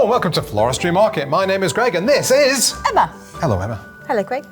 Hello and welcome to Floristry Market. My name is Greg and this is... Emma. Hello, Emma. Hello, Greg.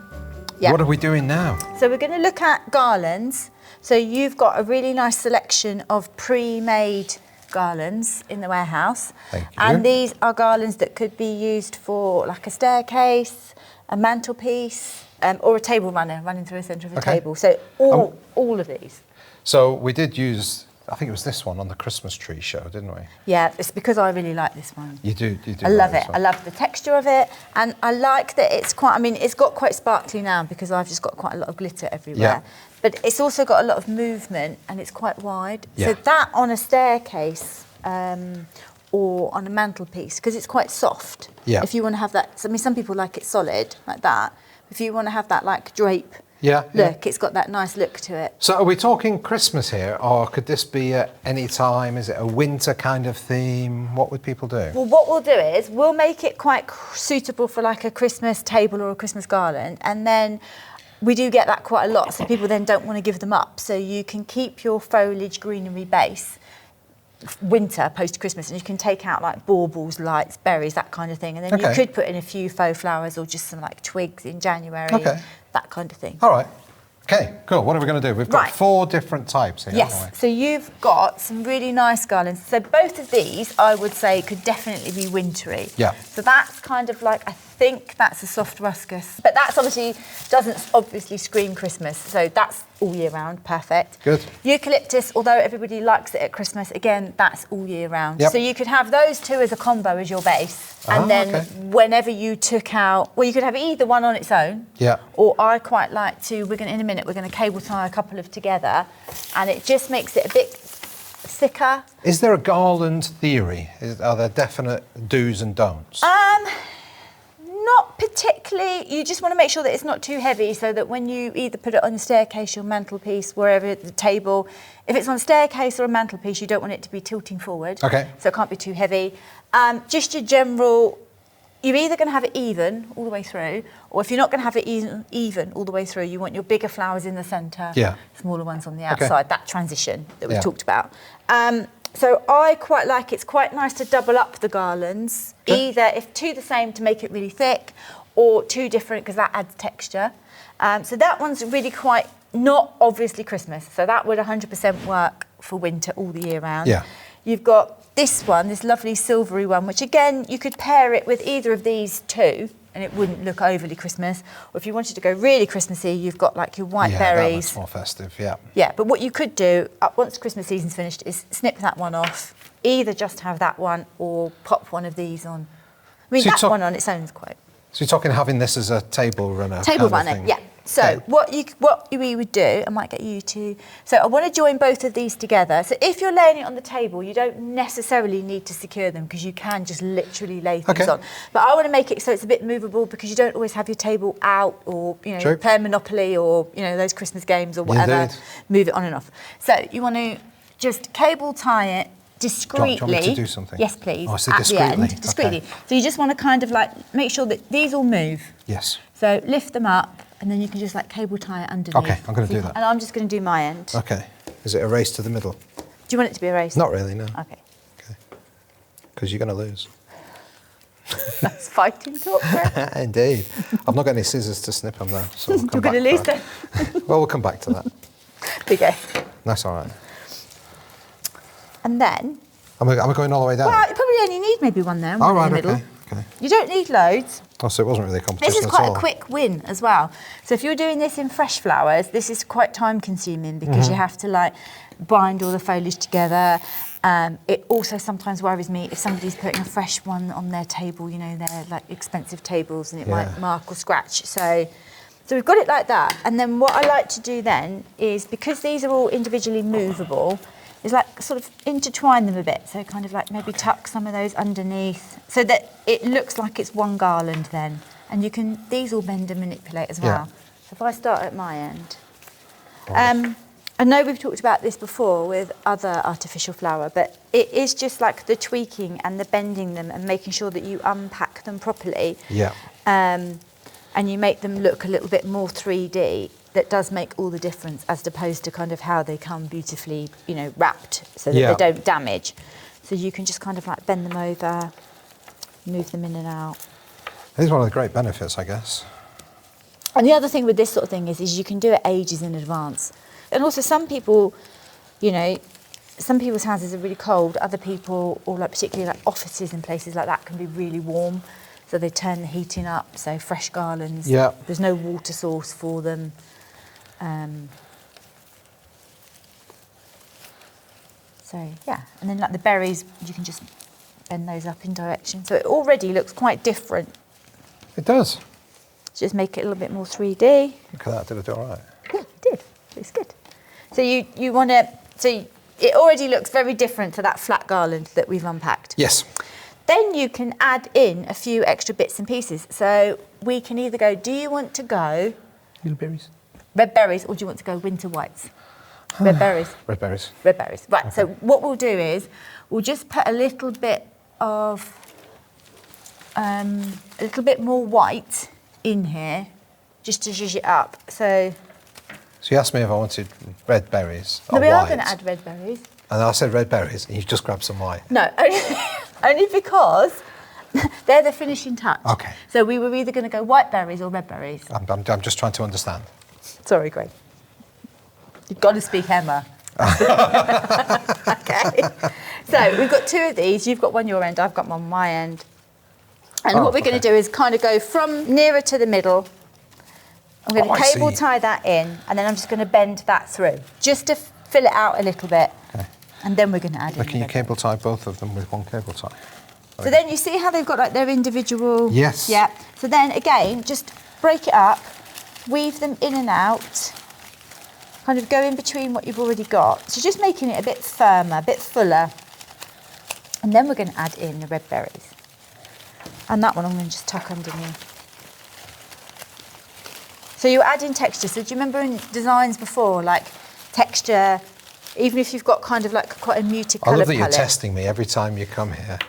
Yeah. What are we doing now? So we're going to look at garlands. So you've got a really nice selection of pre-made garlands in the warehouse. Thank you. And these are garlands that could be used for like a staircase, a mantelpiece, or a table runner running through the centre of a table. So all of these. So we did use, I think it was this one on the Christmas tree show, didn't we? Yeah, it's because I really like this one. You do. I love it. I love the texture of it, and I like that it's quite. I mean, it's got quite sparkly now because I've just got quite a lot of glitter everywhere. Yeah. But it's also got a lot of movement, and it's quite wide. Yeah. So that on a staircase or on a mantelpiece, because it's quite soft. Yeah. If you want to have that, I mean, some people like it solid like that. If you want to have that like drape. Look, it's got that nice look to it. So are we talking Christmas here, or could this be at any time? Is it a winter kind of theme? What would people do? Well, what we'll do is we'll make it quite suitable for like a Christmas table or a Christmas garland, and then we do get that quite a lot, so people then don't want to give them up. So you can keep your foliage greenery base winter post-Christmas, and you can take out like baubles, lights, berries, that kind of thing, and then you could put in a few faux flowers or just some like twigs in January, that kind of thing. All right. Okay, cool. What are we going to do? We've got 4 different types here, haven't we? So you've got some really nice garlands. So both of these, I would say, could definitely be wintry. Yeah. So that's kind of like, I think that's a soft ruscus. But that's doesn't obviously scream Christmas. So that's all year round, perfect. Good. Eucalyptus, although everybody likes it at Christmas, again, that's all year round. Yep. So you could have those two as a combo as your base. And then whenever you took out, well, you could have either one on its own. Yeah. Or I quite like to, in a minute, we're going to cable tie a couple of together, and it just makes it a bit thicker. Is there a garland theory? Are there definite do's and don'ts? Not particularly. You just want to make sure that it's not too heavy, so that when you either put it on the staircase or mantelpiece, wherever at the table, if it's on a staircase or a mantelpiece, you don't want it to be tilting forward. Okay. So it can't be too heavy. Just your general, you're either going to have it even all the way through, or if you're not going to have it even all the way through, you want your bigger flowers in the centre, smaller ones on the outside, that transition that we talked about. So I quite like, it's quite nice to double up the garlands, either if 2 the same to make it really thick, or 2 different because that adds texture. So that one's really quite, not obviously Christmas, so that would 100% work for winter all the year round. Yeah. You've got this one, this lovely silvery one, which again, you could pair it with either of these 2 and it wouldn't look overly Christmas. Or if you wanted to go really Christmassy, you've got like your white berries. That's more festive, Yeah, but what you could do, once Christmas season's finished, is snip that one off. Either just have that one or pop one of these on. I mean, that one on its own is quite... So you're talking having this as a table runner? Table runner, yeah. So what we would do, I might get you to... So I want to join both of these together. So if you're laying it on the table, you don't necessarily need to secure them because you can just literally lay things on. But I want to make it so it's a bit movable because you don't always have your table out or, play Monopoly or, those Christmas games or whatever. Move it on and off. So you want to just cable tie it discreetly. Do you want me to do something? Yes, please. Oh, so discreetly. At the end, discreetly. So you just want to kind of like make sure that these all move. Yes. So lift them up, and then you can just like cable tie it underneath. Okay, I'm going to do that. And I'm just going to do my end. Okay. Is it a race to the middle? Do you want it to be a race? Not really, no. Okay. Because you're going to lose. That's fighting talk, right? Indeed. I've not got any scissors to snip them though. So we'll You're going to lose then. Well, we'll come back to that. Okay. That's all right. And then... Am I going all the way down? Well, you probably only need maybe one there, one in the middle. Okay. You don't need loads. Oh, so it wasn't really a competition This is at quite all. a quick win as well. So if you're doing this in fresh flowers, this is quite time consuming because you have to like bind all the foliage together. It also sometimes worries me if somebody's putting a fresh one on their table, they're like expensive tables and it might mark or scratch. So we've got it like that. And then what I like to do then is, because these are all individually movable, is like sort of intertwine them a bit. So kind of like maybe tuck some of those underneath so that it looks like it's one garland then. And these all bend and manipulate as well. So if I start at my end. I know we've talked about this before with other artificial flower, but it is just like the tweaking and the bending them and making sure that you unpack them properly. Yeah. And you make them look a little bit more 3D. That does make all the difference, as opposed to kind of how they come beautifully, wrapped so that they don't damage. So you can just kind of like bend them over, move them in and out. This is one of the great benefits, I guess. And the other thing with this sort of thing is you can do it ages in advance. And also some people, you know, some people's houses are really cold. Other people, or like particularly like offices and places like that, can be really warm. So they turn the heating up. So fresh garlands. Yeah. There's no water source for them. So yeah, and then like the berries, you can just bend those up in direction. So it already looks quite different. It does. Just make it a little bit more 3D. Look at that, did I do all right? Yeah, it did. Looks good. So you want to, it already looks very different to that flat garland that we've unpacked. Yes. Then you can add in a few extra bits and pieces. So we can either go, do you want to go Little berries. red berries or do you want to go winter whites? Red berries. Red berries. Red berries. Right, Okay. so what we'll do is we'll just put a little bit of, a little bit more white in here just to zhuzh it up. So So you asked me if I wanted red berries or we are white. going to add red berries. And I said red berries, and you just grabbed some white. No, only because they're the finishing touch. Okay. So we were either going to go white berries or red berries. I'm just trying to understand. Sorry, Greg. You've got to speak Emma. Okay. So we've got two of these. You've got one your end, I've got one on my end. And what we're going to do is kind of go from nearer to the middle. I'm going to cable tie that in, and then I'm just going to bend that through, just to fill it out a little bit. Okay. And then we're going to add in. Can you cable tie both of them with one cable tie? So then you see how they've got like their individual... Yes. Yeah. So then again, just break it up, weave them in and out, kind of go in between what you've already got. So just making it a bit firmer, a bit fuller. And then we're going to add in the red berries. And that one I'm going to just tuck underneath. So you add in texture. So do you remember in designs before, like texture, even if you've got kind of like quite a muted colour I love that palette? you're testing me every time you come here.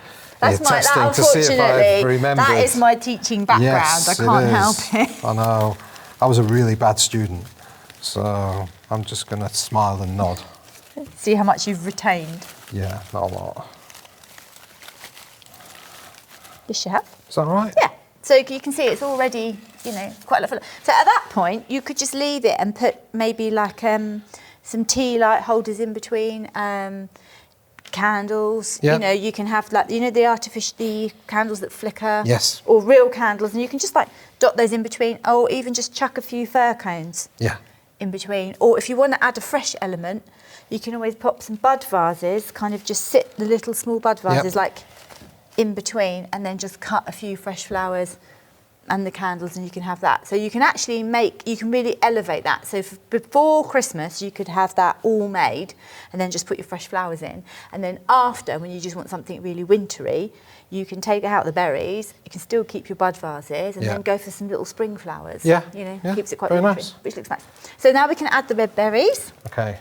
That's You're testing that, to see if I've unfortunately, remembered. that is my teaching background. Yes, I can't it help is. it. I know. I was a really bad student, so I'm just going to smile and nod. See how much you've retained. Yeah, not a lot. Yes, you have. Is that all right? Yeah. So you can see it's already, you know, quite a lot fuller. So at that point, you could just leave it and put maybe like some tea light holders in between, candles. Yeah. You know, you can have like, you know, the candles that flicker. Yes. Or real candles, and you can just like dot those in between, or even just chuck a few fir cones Yeah. in between. Or if you want to add a fresh element, you can always pop some bud vases, kind of just sit the little small bud vases like in between, and then just cut a few fresh flowers and the candles, and you can have that. So you can actually you can really elevate that. So before Christmas, you could have that all made and then just put your fresh flowers in. And then after, when you just want something really wintry, you can take out the berries, you can still keep your bud vases, and then go for some little spring flowers. Yeah. You know, Yeah. keeps it quite Very wintry, nice. which looks nice. So now we can add the red berries. Okay.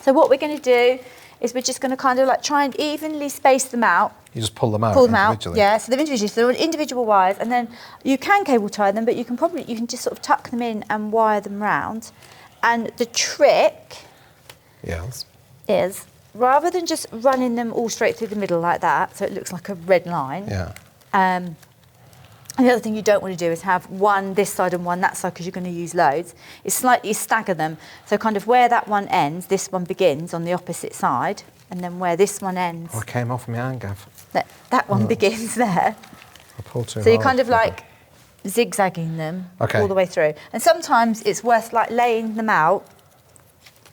So what we're going to do is we're just going to kind of like try and evenly space them out. You just pull them out individually. Yeah, so they're individually, so they're on individual wires, and then you can cable tie them, but you can just sort of tuck them in and wire them round. And the trick is, rather than just running them all straight through the middle like that, so it looks like a red line. Yeah. And the other thing you don't want to do is have one this side and one that side, because you're going to use loads, is slightly stagger them. So kind of where that one ends, this one begins on the opposite side, and then where this one ends, Oh, it came off my hand, Gav. that one begins there. I pulled too So you're hard. kind of like zigzagging them Okay. all the way through. And sometimes it's worth like laying them out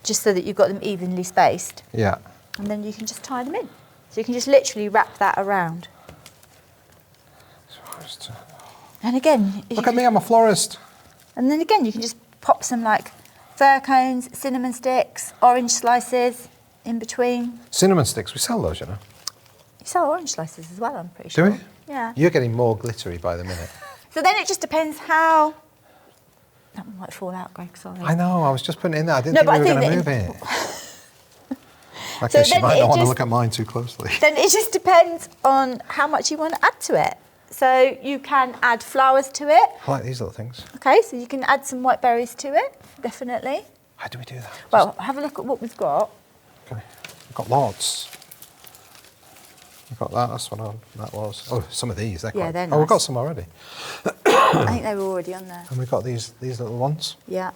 just so that you've got them evenly spaced. Yeah. And then you can just tie them in. So you can just literally wrap that around. And again, Look at me, I'm a florist. and then again, you can just pop some like fir cones, cinnamon sticks, orange slices in between. Cinnamon sticks, we sell those, you know. You sell orange slices as well, I'm pretty Do sure. we? Yeah. You're getting more glittery by the minute. So then it just depends how... That one might fall out, Greg, sorry. I know, I was just putting it in there. I didn't No, think but we I were going to think move it. Okay, so you then might it not want to just- look at mine too closely. Then it just depends on how much you want to add to it. So you can add flowers to it. I like these little things. Okay, so you can add some white berries to it, definitely. How do we do that? Well, have a look at what we've got. Okay. I've got lots. I got that. That's what that was. Oh, some of these. They're quite, they're Oh, we've got nice. some already. I think they were already on there. And we've got these little ones. Yeah.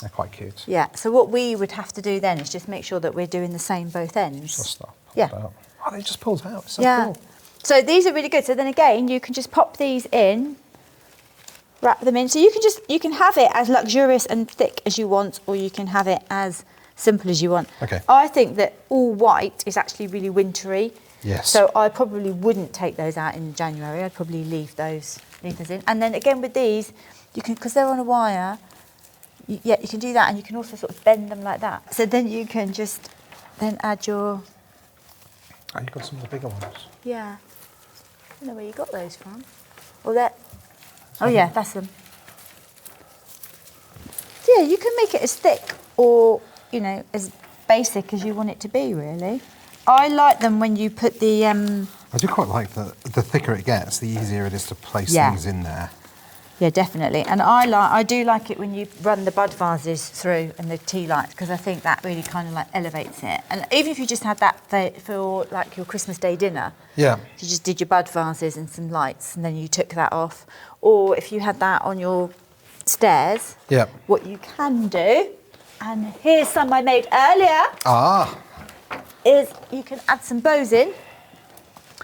They're quite cute. Yeah, so what we would have to do then is just make sure that we're doing the same both ends. Just stop. Yeah. Out. Oh, they just pulled out. It's so Yeah. cool. So these are really good. So then again, you can just pop these in, wrap them in. So you can have it as luxurious and thick as you want, or you can have it as simple as you want. Okay. I think that all white is actually really wintry. Yes. So I probably wouldn't take those out in January. I'd probably leave those in. And then again with these, you can, because they're on a wire, you can do that, and you can also sort of bend them like that. So then you can just then add your... Oh, you've got some of the bigger ones. Yeah. I don't know where you got those from. Or that... Oh yeah, that's them. So yeah, you can make it as thick or, you know, as basic as you want it to be, really. I like them when you put the... I do quite like the thicker it gets, the easier it is to place things in there. Yeah, definitely. And I do like it when you run the bud vases through and the tea lights, because I think that really kind of like elevates it. And even if you just had that for like your Christmas Day dinner, Yeah. you just did your bud vases and some lights, and then you took that off. Or if you had that on your stairs, Yeah. what you can do, and here's some I made earlier, is you can add some bows in.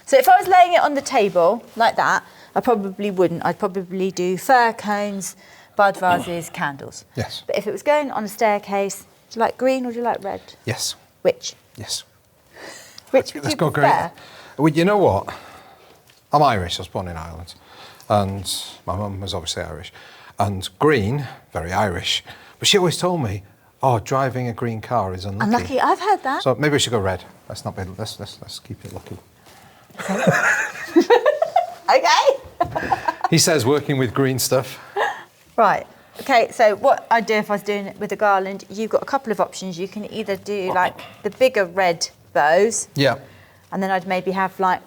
So if I was laying it on the table like that, I probably wouldn't. I'd probably do fir cones, bud vases, candles. Yes. But if it was going on a staircase, do you like green or do you like red? Yes. Which? Yes. Which would Let's you go prefer? green. Well, you know what? I'm Irish. I was born in Ireland. And my mum was obviously Irish. And green, very Irish. But she always told me, oh, driving a green car is unlucky. Unlucky, I've heard that. So maybe we should go red. Let's not be, let's keep it lucky. Okay. He says working with green stuff. Right. Okay, so what I'd do if I was doing it with a garland, you've got a couple of options. You can either do like the bigger red bows. Yeah. And then I'd maybe have like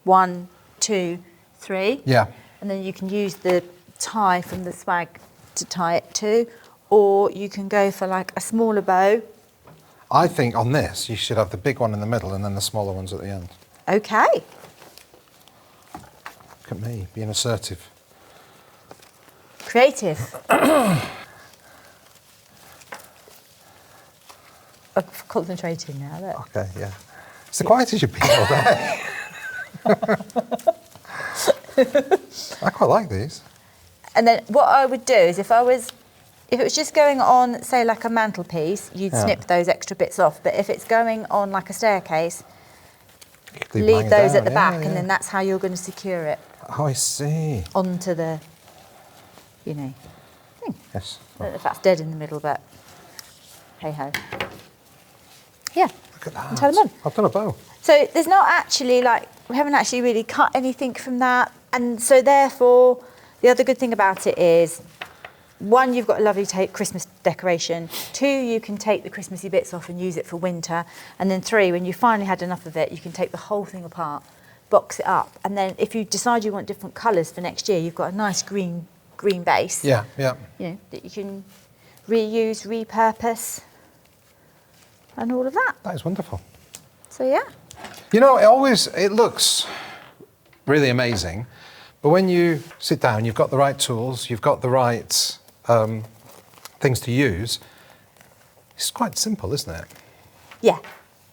1, 2, 3. Yeah. And then you can use the tie from the swag to tie it to. Or you can go for like a smaller bow. I think on this, you should have the big one in the middle and then the smaller ones at the end. Okay. Look at me, being assertive. Creative. I'm concentrating now, look. Okay, yeah. It's the quietest you've been all day. I quite like these. And then what I would do is if it was just going on, say, like a mantelpiece, you'd snip those extra bits off. But if it's going on like a staircase, leave those at the back, and then that's how you're going to secure it Oh, I see. onto the, you know, thing. Yes. I don't know if that's dead in the middle, but hey-ho. Yeah. Look at that. And tie them on. I've done a bow. So there's not actually, like, we haven't actually really cut anything from that. And so therefore, the other good thing about it is, 1, you've got a lovely Christmas decoration. 2, you can take the Christmassy bits off and use it for winter. And then 3, when you finally had enough of it, you can take the whole thing apart, box it up. And then if you decide you want different colours for next year, you've got a nice green base. Yeah, yeah. You know, that you can reuse, repurpose, and all of that. That is wonderful. So yeah. You know, it looks really amazing, but when you sit down, you've got the right tools, you've got the right things to use. It's quite simple, isn't it? Yeah.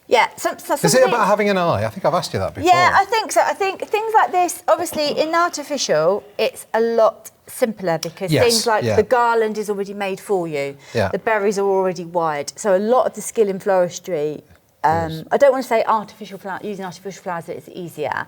Yeah. Is it about having an eye? I think I've asked you that before. Yeah, I think so. I think things like this, obviously in artificial, it's a lot simpler because things like the garland is already made for you. Yeah. The berries are already wired. So a lot of the skill in floristry, I don't want to say using artificial flowers is easier,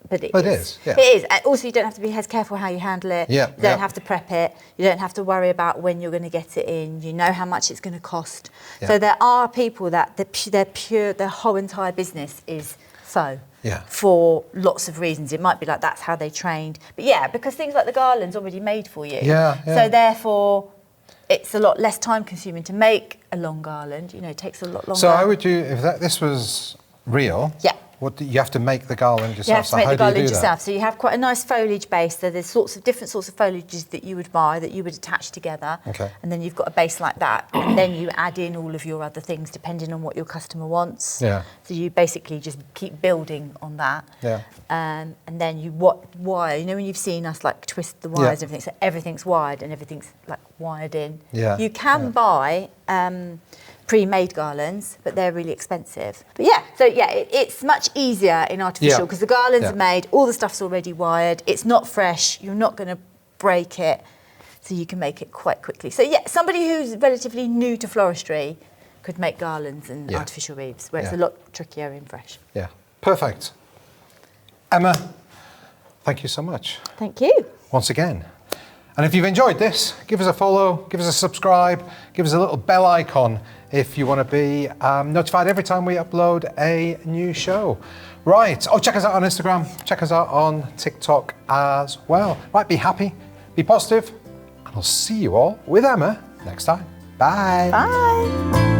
but it is. Yeah. It is. And also, you don't have to be as careful how you handle it. Yeah. You don't have to prep it. You don't have to worry about when you're going to get it in. You know how much it's going to cost. Yeah. So there are people that their whole entire business is faux. Yeah. For lots of reasons. It might be like that's how they trained. But yeah, because things like the garland's already made for you. Yeah, yeah. So therefore, it's a lot less time consuming to make a long garland. You know, it takes a lot longer. So I would do, if this was real, Yeah. What do you have to make the garland yourself? You have to make how the do you garland do that? yourself. So you have quite a nice foliage base. So there's different sorts of foliages that you would buy that you would attach together. Okay. And then you've got a base like that. And then you add in all of your other things depending on what your customer wants. Yeah. So you basically just keep building on that. Yeah. And then you wire. You know when you've seen us like twist the wires and everything, so everything's wired and everything's like wired in. Yeah. You can buy pre-made garlands, but they're really expensive. But yeah, so yeah, it's much easier in artificial because the garlands are made, all the stuff's already wired, it's not fresh, you're not going to break it, so you can make it quite quickly. So yeah, somebody who's relatively new to floristry could make garlands and artificial wreaths, where it's a lot trickier in fresh. Yeah, perfect. Emma, thank you so much. Thank you. Once again. And if you've enjoyed this, give us a follow, give us a subscribe, give us a little bell icon if you want to be notified every time we upload a new show. Right, check us out on Instagram, check us out on TikTok as well. Right, be happy, be positive, and I'll see you all with Emma next time. Bye. Bye.